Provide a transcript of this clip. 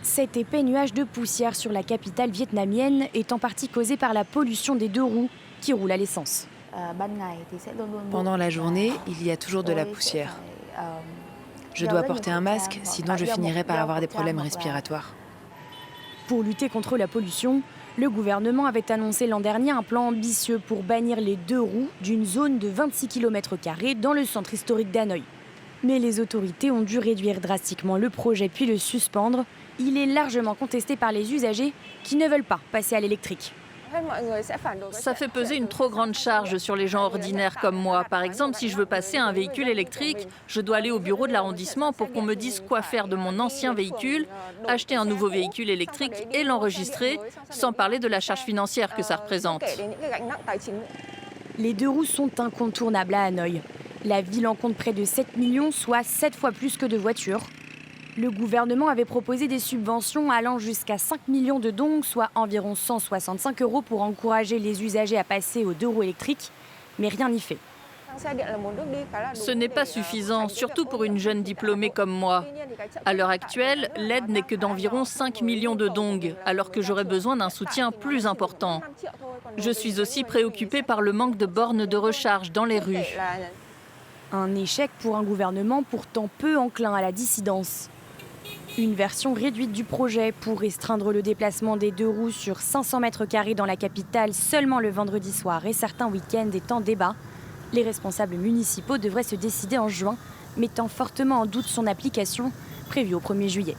Cet épais nuage de poussière sur la capitale vietnamienne est en partie causé par la pollution des deux roues qui roulent à l'essence. Pendant la journée, il y a toujours de la poussière. Je dois porter un masque, sinon je finirai par avoir des problèmes respiratoires. Pour lutter contre la pollution, le gouvernement avait annoncé l'an dernier un plan ambitieux pour bannir les deux roues d'une zone de 26 km² dans le centre historique d'Hanoï. Mais les autorités ont dû réduire drastiquement le projet puis le suspendre. Il est largement contesté par les usagers qui ne veulent pas passer à l'électrique. Ça fait peser une trop grande charge sur les gens ordinaires comme moi. Par exemple, si je veux passer à un véhicule électrique, je dois aller au bureau de l'arrondissement pour qu'on me dise quoi faire de mon ancien véhicule, acheter un nouveau véhicule électrique et l'enregistrer, sans parler de la charge financière que ça représente. Les deux roues sont incontournables à Hanoï. La ville en compte près de 7 millions, soit 7 fois plus que de voitures. Le gouvernement avait proposé des subventions allant jusqu'à 5 millions de dong, soit environ 165 € pour encourager les usagers à passer aux deux roues électriques, mais rien n'y fait. Ce n'est pas suffisant, surtout pour une jeune diplômée comme moi. À l'heure actuelle, l'aide n'est que d'environ 5 millions de dong, alors que j'aurais besoin d'un soutien plus important. Je suis aussi préoccupée par le manque de bornes de recharge dans les rues. Un échec pour un gouvernement pourtant peu enclin à la dissidence. Une version réduite du projet pour restreindre le déplacement des deux roues sur 500 m² dans la capitale seulement le vendredi soir et certains week-ends est en débat. Les responsables municipaux devraient se décider en juin, mettant fortement en doute son application prévue au 1er juillet.